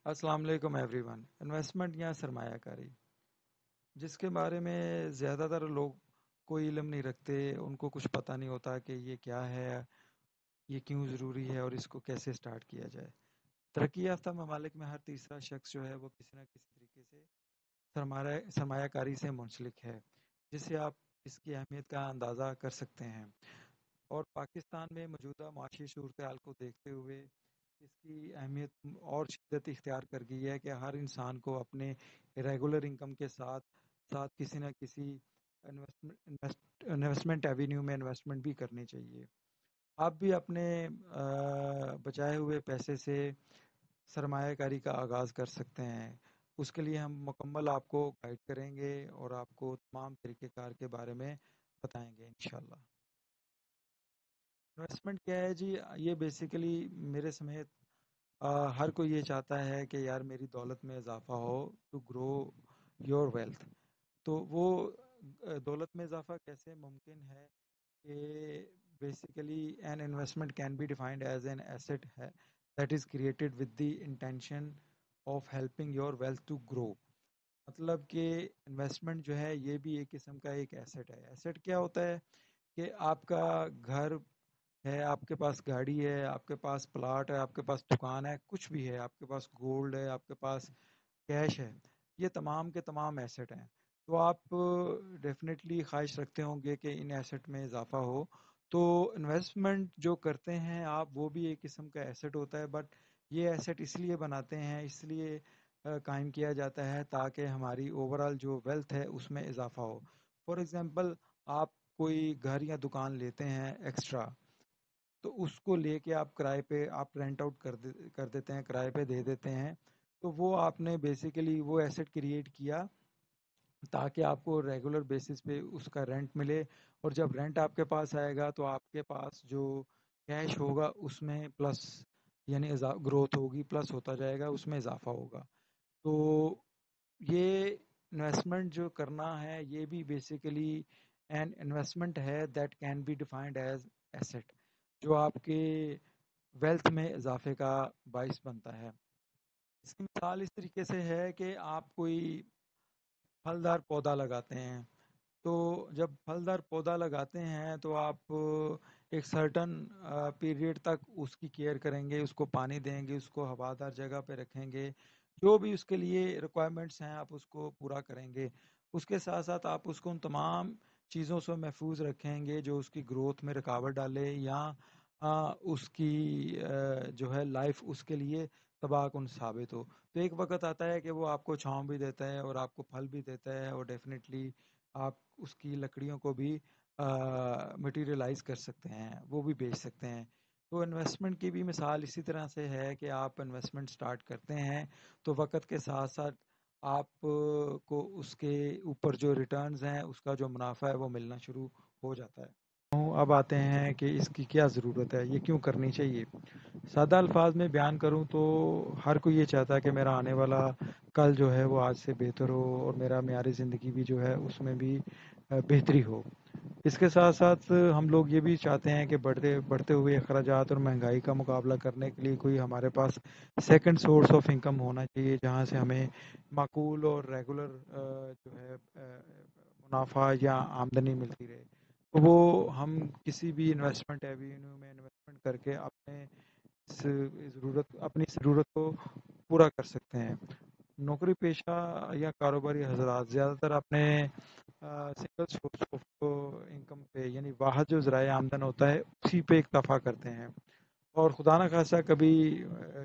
السلام علیکم every one. Investment یا سرمایہ کاری، جس کے بارے میں زیادہ تر لوگ کوئی علم نہیں رکھتے، ان کو کچھ پتہ نہیں ہوتا کہ یہ کیا ہے، یہ کیوں ضروری ہے اور اس کو کیسے سٹارٹ کیا جائے۔ ترقی یافتہ ممالک میں ہر تیسرا شخص جو ہے وہ کسی نہ کسی طریقے سے سرمایہ کاری سے منسلک ہے، جس سے آپ اس کی اہمیت کا اندازہ کر سکتے ہیں۔ اور پاکستان میں موجودہ معاشی صورتحال کو دیکھتے ہوئے اس کی اہمیت اور شدت اختیار کر گئی ہے کہ ہر انسان کو اپنے ریگولر انکم کے ساتھ ساتھ کسی نہ کسی انویسٹمنٹ ایوینیو میں انویسٹمنٹ بھی کرنی چاہیے۔ آپ بھی اپنے بچائے ہوئے پیسے سے سرمایہ کاری کا آغاز کر سکتے ہیں۔ اس کے لیے ہم مکمل آپ کو گائیڈ کریں گے اور آپ کو تمام طریقہ کار کے بارے میں بتائیں گے انشاءاللہ۔ انویسٹمنٹ کیا ہے جی؟ یہ بیسیکلی میرے سمیت ہر کوئی یہ چاہتا ہے کہ یار میری دولت میں اضافہ ہو، ٹو گرو یور ویلتھ۔ تو وہ دولت میں اضافہ کیسے ممکن ہے کہ basically an investment can be defined as an asset ہے that is created with the intention of helping your wealth to grow. مطلب کہ انویسٹمنٹ جو ہے یہ بھی ایک قسم کا ایک ایسٹ ہے۔ ایسٹ کیا ہوتا ہے کہ آپ کا گھر ہے، آپ کے پاس گاڑی ہے، آپ کے پاس پلاٹ ہے، آپ کے پاس دکان ہے، کچھ بھی ہے، آپ کے پاس گولڈ ہے، آپ کے پاس کیش ہے، یہ تمام کے تمام ایسٹ ہیں۔ تو آپ ڈیفینیٹلی خواہش رکھتے ہوں گے کہ ان ایسٹ میں اضافہ ہو، تو انویسٹمنٹ جو کرتے ہیں آپ وہ بھی ایک قسم کا ایسٹ ہوتا ہے، بٹ یہ ایسٹ اس لیے بناتے ہیں، اس لیے قائم کیا جاتا ہے تاکہ ہماری اوورال جو ویلتھ ہے اس میں اضافہ ہو۔ فار ایگزامپل، آپ کوئی گھر یا دکان لیتے ہیں ایکسٹرا، تو اس کو لے کے آپ کرائے پہ آپ رینٹ آؤٹ کر دیتے ہیں، کرائے پہ دے دیتے ہیں، تو وہ آپ نے بیسیکلی وہ ایسٹ کریٹ کیا تاکہ آپ کو ریگولر بیسس پہ اس کا رینٹ ملے، اور جب رینٹ آپ کے پاس آئے گا تو آپ کے پاس جو کیش ہوگا اس میں پلس یعنی گروتھ ہوگی، پلس ہوتا جائے گا، اس میں اضافہ ہوگا۔ تو یہ انویسٹمنٹ جو کرنا ہے یہ بھی بیسیکلی این انویسٹمنٹ ہے that can be defined as asset, جو آپ کے ویلتھ میں اضافے کا باعث بنتا ہے۔ اس کی مثال اس طریقے سے ہے کہ آپ کوئی پھلدار پودا لگاتے ہیں، تو جب پھلدار پودا لگاتے ہیں تو آپ ایک سرٹن پیریڈ تک اس کی کیئر کریں گے، اس کو پانی دیں گے، اس کو ہوادار جگہ پہ رکھیں گے، جو بھی اس کے لیے ریکوائرمنٹس ہیں آپ اس کو پورا کریں گے۔ اس کے ساتھ ساتھ آپ اس کو ان تمام چیزوں سے محفوظ رکھیں گے جو اس کی گروتھ میں رکاوٹ ڈالے یا اس کی جو ہے لائف اس کے لیے تباہ کن ثابت ہو۔ تو ایک وقت آتا ہے کہ وہ آپ کو چھاؤں بھی دیتا ہے اور آپ کو پھل بھی دیتا ہے، اور ڈیفینیٹلی آپ اس کی لکڑیوں کو بھی مٹیریلائز کر سکتے ہیں، وہ بھی بیچ سکتے ہیں۔ تو انویسٹمنٹ کی بھی مثال اسی طرح سے ہے کہ آپ انویسٹمنٹ سٹارٹ کرتے ہیں تو وقت کے ساتھ ساتھ آپ کو اس کے اوپر جو ریٹرنز ہیں، اس کا جو منافع ہے وہ ملنا شروع ہو جاتا ہے۔ اب آتے ہیں کہ اس کی کیا ضرورت ہے، یہ کیوں کرنی چاہیے۔ سادہ الفاظ میں بیان کروں تو ہر کوئی یہ چاہتا ہے کہ میرا آنے والا کل جو ہے وہ آج سے بہتر ہو، اور میرا معیار زندگی بھی جو ہے اس میں بھی بہتری ہو۔ اس کے ساتھ ساتھ ہم لوگ یہ بھی چاہتے ہیں کہ بڑھتے ہوئے اخراجات اور مہنگائی کا مقابلہ کرنے کے لیے کوئی ہمارے پاس سیکنڈ سورس آف انکم ہونا چاہیے، جہاں سے ہمیں معقول اور ریگولر جو ہے منافع یا آمدنی ملتی رہے۔ تو وہ ہم کسی بھی انویسٹمنٹ ایوینیو میں انویسٹمنٹ کر کے اپنی ضرورت کو پورا کر سکتے ہیں۔ نوکری پیشہ یا کاروباری حضرات زیادہ تر اپنے سنگل سورس آف انکم پہ یعنی واحد جو ذرائع آمدن ہوتا ہے اسی پہ اکتفا کرتے ہیں، اور خدا نہ خواستہ کبھی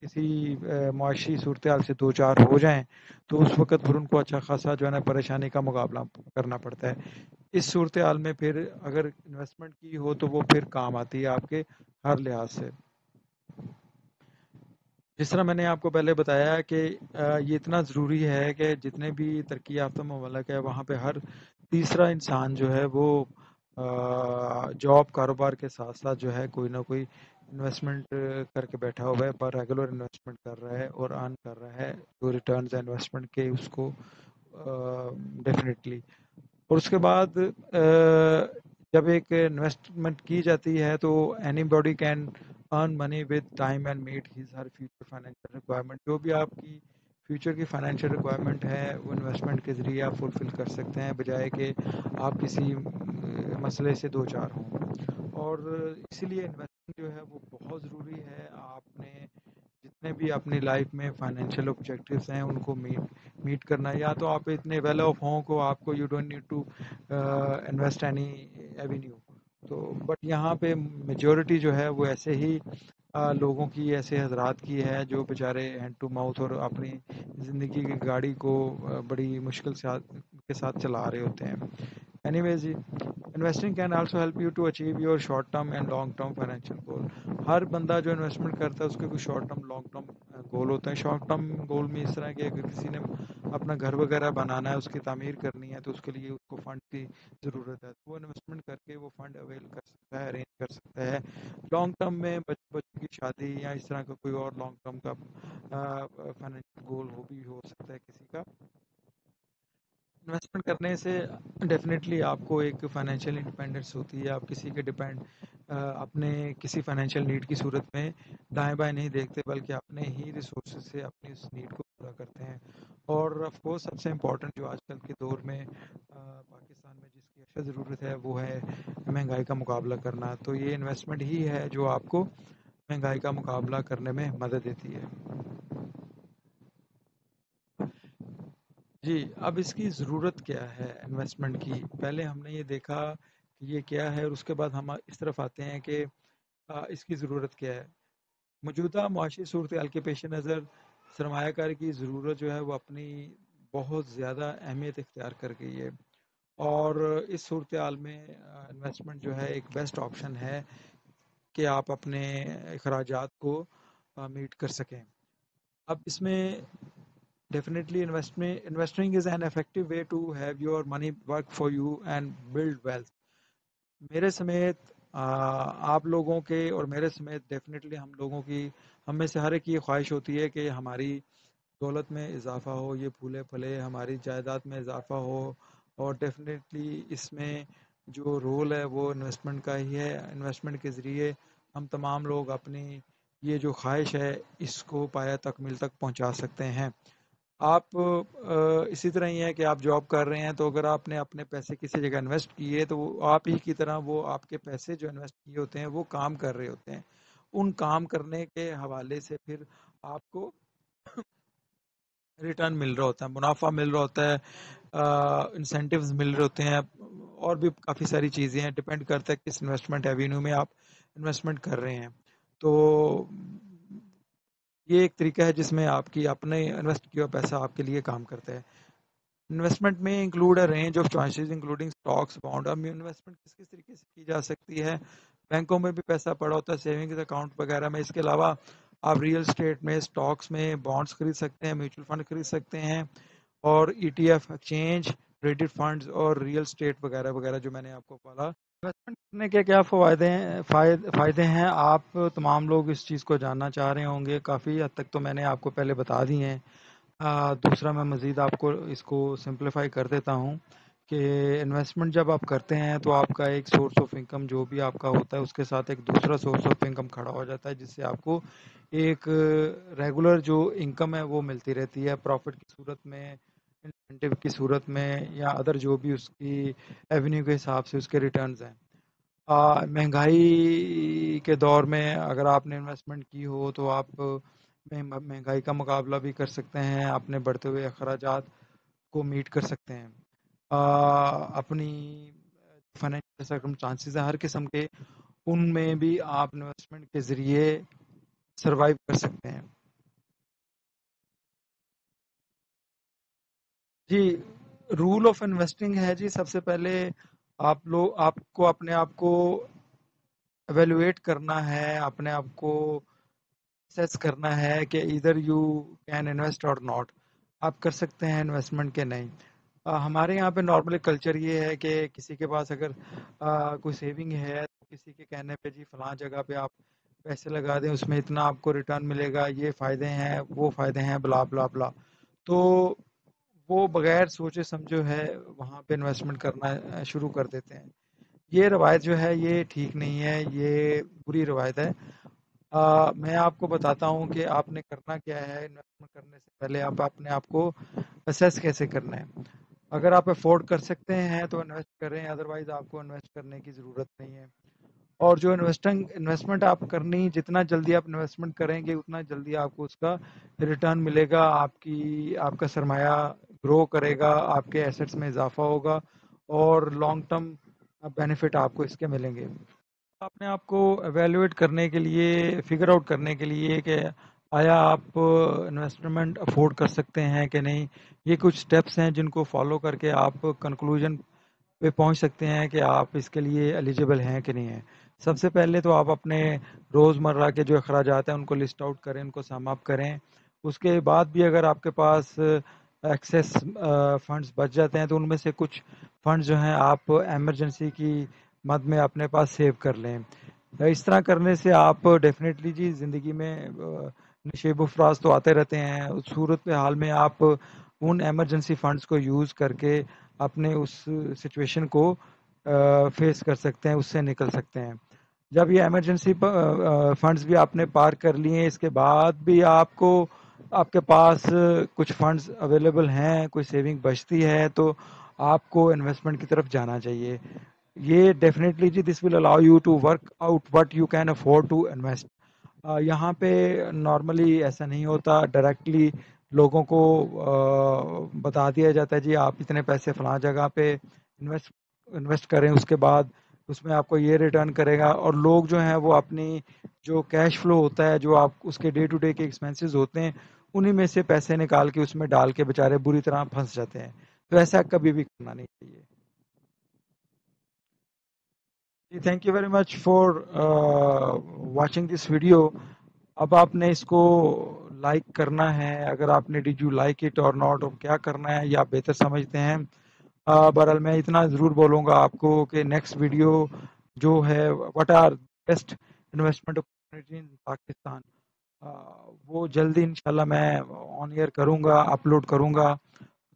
کسی معاشی صورتحال سے دو چار ہو جائیں تو اس وقت پھر ان کو اچھا خاصا جو ہے نا پریشانی کا مقابلہ کرنا پڑتا ہے۔ اس صورتحال میں پھر اگر انویسٹمنٹ کی ہو تو وہ پھر کام آتی ہے آپ کے ہر لحاظ سے۔ جس طرح میں نے آپ کو پہلے بتایا کہ یہ اتنا ضروری ہے کہ جتنے بھی ترقی یافتہ ممالک ہے وہاں پہ ہر تیسرا انسان جو ہے وہ جاب کاروبار کے ساتھ ساتھ جو ہے کوئی نہ کوئی انویسٹمنٹ کر کے بیٹھا ہوا ہے، پر ریگولر انویسٹمنٹ کر رہا ہے اور ارن کر رہا ہے جو ریٹرنز انویسٹمنٹ کے اس کو ڈیفینیٹلی۔ اور اس کے بعد جب ایک انویسٹمنٹ کی جاتی ہے تو any body can earn money with time and meet his her future financial requirement. جو بھی آپ کی فیوچر کی فائنینشیل ریکوائرمنٹ ہے وہ انویسٹمنٹ کے ذریعے آپ فلفل کر سکتے ہیں بجائے کہ آپ کسی مسئلے سے دو چار ہوں. اور اسی لیے انویسٹمنٹ جو ہے وہ بہت ضروری ہے. آپ نے جتنے بھی اپنی لائف میں فائنینشیل آبجیکٹیوز ہیں ان کو میٹ کرنا ہے. یا تو آپ اتنے ویل آف ہوں کو آپ کو you don't need to invest any avenue. تو بٹ یہاں پہ میجورٹی جو ہے وہ ایسے ہی لوگوں کی ایسے حضرات کی ہے جو بیچارے ہینڈ ٹو ماؤتھ اور اپنی زندگی کی گاڑی کو بڑی مشکل کے ساتھ چلا رہے ہوتے ہیں. اینی ویز جی, investing can also help you to achieve your short term and long term financial goal. ہر بندہ جو انویسٹمنٹ کرتا ہے اس کے کچھ short term long term goal ہوتے ہیں. شارٹ ٹرم گول میں اس طرح کہ اگر کسی نے اپنا گھر وغیرہ بنانا ہے, اس کی تعمیر کرنی ہے, تو اس کے لیے اس کو فنڈ کی ضرورت ہے, تو وہ انویسٹمنٹ کر کے وہ فنڈ اویل کر سکتا ہے, ارینج کر سکتا ہے. لانگ ٹرم میں بچوں کی شادی یا اس طرح کا کوئی اور لانگ ٹرم کا فائنینشیل گول بھی ہو سکتا ہے کسی کا. انویسٹمنٹ کرنے سے ڈیفینیٹلی آپ کو ایک فائنینشیل انڈیپینڈنس ہوتی ہے. آپ کسی کے ڈیپینڈ اپنے کسی فائنینشیل نیڈ کی صورت میں دائیں بائیں نہیں دیکھتے, بلکہ اپنے ہی ریسورسز سے اپنی اس نیڈ کو پورا کرتے ہیں. اور آف کورس سب سے امپورٹنٹ جو آج کل کے دور میں پاکستان میں جس کی اشد ضرورت ہے وہ ہے مہنگائی کا مقابلہ کرنا. تو یہ انویسٹمنٹ ہی ہے جو آپ کو مہنگائی کا مقابلہ کرنے میں مدد دیتی ہے. جی, اب اس کی ضرورت کیا ہے انویسٹمنٹ کی. پہلے ہم نے یہ دیکھا کہ یہ کیا ہے, اور اس کے بعد ہم اس طرف آتے ہیں کہ اس کی ضرورت کیا ہے. موجودہ معاشی صورتحال کے پیش نظر سرمایہ کاری کی ضرورت جو ہے وہ اپنی بہت زیادہ اہمیت اختیار کر گئی ہے, اور اس صورتحال میں انویسٹمنٹ جو ہے ایک بیسٹ آپشن ہے کہ آپ اپنے اخراجات کو میٹ کر سکیں. اب اس میں definitely investing is an effective way to have your money work for you and build wealth. میرے سمیت آپ لوگوں کے اور میرے سمیت ڈیفینیٹلی ہم میں سے ہر ایک کی یہ خواہش ہوتی ہے کہ ہماری دولت میں اضافہ ہو, یہ پھولے پھلے ہماری جائیداد میں اضافہ ہو. اور ڈیفینیٹلی اس میں جو رول ہے وہ انویسٹمنٹ کا ہی ہے. انویسٹمنٹ کے ذریعے ہم تمام لوگ اپنی یہ جو خواہش ہے اس کو پایہ تکمیل تک پہنچا سکتے ہیں. آپ اسی طرح ہی ہے کہ آپ جاب کر رہے ہیں, تو اگر آپ نے اپنے پیسے کسی جگہ انویسٹ کیے تو وہ آپ ہی کی طرح وہ آپ کے پیسے جو انویسٹ کیے ہوتے ہیں وہ کام کر رہے ہوتے ہیں. ان کام کرنے کے حوالے سے پھر آپ کو ریٹرن مل رہا ہوتا ہے, منافع مل رہا ہوتا ہے, انسینٹیوز مل رہے ہوتے ہیں, اور بھی کافی ساری چیزیں ہیں. ڈپینڈ کرتا ہے کس انویسٹمنٹ ایوینیو میں آپ انویسٹمنٹ کر رہے ہیں. تو یہ ایک طریقہ ہے جس میں آپ کی اپنے انویسٹ کیا پیسہ آپ کے لیے کام کرتا ہے. انویسٹمنٹ میں include a range of choices including stocks, bond. اب انویسٹمنٹ کس کس طریقے سے کی جا سکتی ہے. بینکوں میں بھی پیسہ پڑا ہوتا ہے, سیونگز اکاؤنٹ وغیرہ میں. اس کے علاوہ آپ ریئل اسٹیٹ میں, اسٹاکس میں, بانڈس خرید سکتے ہیں, میوچل فنڈ خرید سکتے ہیں, اور E T F, exchange traded funds اور ریئل اسٹیٹ وغیرہ وغیرہ جو میں نے آپ کو بولا. انویسٹمنٹ کرنے کے کیا فائدے ہیں, آپ تمام لوگ اس چیز کو جاننا چاہ رہے ہوں گے. کافی حد تک تو میں نے آپ کو پہلے بتا دی ہیں. دوسرا میں مزید آپ کو اس کو سمپلیفائی کر دیتا ہوں کہ انویسٹمنٹ جب آپ کرتے ہیں تو آپ کا ایک سورس آف انکم جو بھی آپ کا ہوتا ہے اس کے ساتھ ایک دوسرا سورس آف انکم کھڑا ہو جاتا ہے, جس سے آپ کو ایک ریگولر جو انکم ہے وہ ملتی رہتی ہے, پروفٹ کی صورت میں, انسینٹیو کی صورت میں, یا ادر جو بھی اس کی ایونیو کے حساب سے اس کے ریٹرنز ہیں. مہنگائی کے دور میں اگر آپ نے انویسٹمنٹ کی ہو تو آپ مہنگائی کا مقابلہ بھی کر سکتے ہیں, اپنے بڑھتے ہوئے اخراجات کو میٹ کر سکتے ہیں. اپنی فائنینشیل سرکمسٹانسز ہیں ہر قسم کے, ان میں بھی آپ انویسٹمنٹ کے ذریعے سروائیو کر سکتے ہیں. جی, رول آف انویسٹنگ ہے جی, سب سے پہلے آپ کو اپنے آپ کو ایویلویٹ کرنا ہے, اپنے آپ کو سیس کرنا ہے کہ ادھر یو کین انویسٹ اور ناٹ, آپ کر سکتے ہیں انویسٹمنٹ کے نہیں. ہمارے یہاں پہ نارملی کلچر یہ ہے کہ کسی کے پاس اگر کوئی سیونگ ہے تو کسی کے کہنے پہ جی فلاں جگہ پہ آپ پیسے لگا دیں, اس میں اتنا آپ کو ریٹرن ملے گا, یہ فائدے ہیں وہ فائدے ہیں, بلا بلا بلا. تو وہ بغیر سوچے سمجھو ہے وہاں پہ انویسٹمنٹ کرنا شروع کر دیتے ہیں. یہ روایت جو ہے یہ ٹھیک نہیں ہے، یہ بری روایت ہے۔ میں آپ کو بتاتا ہوں کہ آپ نے کرنا کیا ہے انویسٹمنٹ کرنے سے پہلے۔ آپ اپنے آپ کو اسیس کیسے کرنا ہے۔ اگر آپ افورڈ کر سکتے ہیں تو انویسٹ کریں، ادروائز آپ کو انویسٹ کرنے کی ضرورت نہیں ہے۔ اور جو انویسٹمنٹ آپ کرنی، جتنا جلدی آپ انویسٹمنٹ کریں گے اتنا جلدی آپ کو اس کا ریٹرن ملے گا، آپ کا سرمایہ گرو کرے گا، آپ کے ایسٹس میں اضافہ ہوگا اور لانگ ٹرم بینیفٹ آپ کو اس کے ملیں گے۔ اپنے آپ کو ایویلویٹ کرنے کے لیے، فگر آؤٹ کرنے کے لیے کہ آیا آپ انویسٹمنٹ افورڈ کر سکتے ہیں کہ نہیں، یہ کچھ سٹیپس ہیں جن کو فالو کر کے آپ کنکلوژن پہ پہنچ سکتے ہیں کہ آپ اس کے لیے ایلیجیبل ہیں کہ نہیں ہیں۔ سب سے پہلے تو آپ اپنے روزمرہ کے جو اخراجات ہیں ان کو لسٹ آؤٹ کریں، ان کو سم اپ کریں۔ اس کے بعد بھی اگر آپ کے پاس ایکسیس فنڈز بچ جاتے ہیں تو ان میں سے کچھ فنڈز جو ہیں آپ ایمرجنسی کی مد میں اپنے پاس سیو کر لیں۔ اس طرح کرنے سے آپ ڈیفینیٹلی جی زندگی میں نشیب و فراز تو آتے رہتے ہیں، اس صورت حال میں آپ ان ایمرجنسی فنڈز کو یوز کر کے اپنے اس سچویشن کو فیس کر سکتے ہیں، اس سے نکل سکتے ہیں۔ جب یہ ایمرجنسی فنڈز بھی آپ نے پار کر لیے، اس کے بعد بھی آپ کے پاس کچھ فنڈز اویلیبل ہیں، کوئی سیونگ بچتی ہے، تو آپ کو انویسٹمنٹ کی طرف جانا چاہیے۔ یہ ڈیفینیٹلی جی this will allow you to work out what you can afford to invest. یہاں پہ نارملی ایسا نہیں ہوتا، ڈائریکٹلی لوگوں کو بتا دیا جاتا ہے جی آپ اتنے پیسے فلاں جگہ پہ انویسٹ کریں، اس کے بعد اس میں آپ کو یہ ریٹرن کرے گا، اور لوگ جو ہیں وہ اپنی جو کیش فلو ہوتا ہے، جو آپ اس کے ڈے ٹو ڈے کے ایکسپینسز ہوتے ہیں، انہی میں سے پیسے نکال کے اس میں ڈال کے بےچارے بری طرح پھنس جاتے ہیں۔ تو ایسا کبھی بھی کرنا نہیں چاہیے۔ جی thank you very much for watching this video. اب آپ نے اس کو لائک کرنا ہے، اگر آپ نے ڈیڈ یو لائک اٹ اور ناٹ، اور کیا کرنا ہے یہ آپ بہتر سمجھتے ہیں۔ بہرحال میں اتنا ضرور بولوں گا آپ کو کہ نیکسٹ ویڈیو جو ہے what are best investment opportunity in Pakistan, وہ جلدی انشاءاللہ میں آن ایئر کروں گا، اپلوڈ کروں گا۔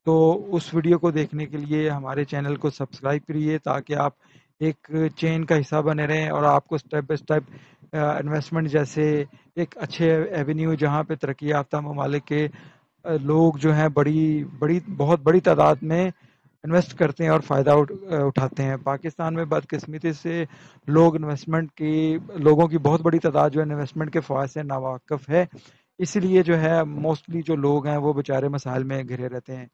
تو اس ویڈیو کو دیکھنے کے لیے ہمارے چینل کو سبسکرائب کریے تاکہ آپ ایک چین کا حصہ بنے رہیں، اور آپ کو سٹیپ بائی سٹیپ انویسٹمنٹ جیسے ایک اچھے ایونیو جہاں پہ ترقی یافتہ ممالک کے لوگ جو ہیں بہت بڑی تعداد میں انویسٹ کرتے ہیں اور فائدہ اٹھاتے ہیں۔ پاکستان میں بدقسمتی سے لوگوں کی بہت بڑی تعداد جو ہے انویسٹمنٹ کے فوائد سے ناواقف ہے، اس لیے جو ہے موسٹلی جو لوگ ہیں وہ بیچارے مسائل میں گھرے رہتے ہیں۔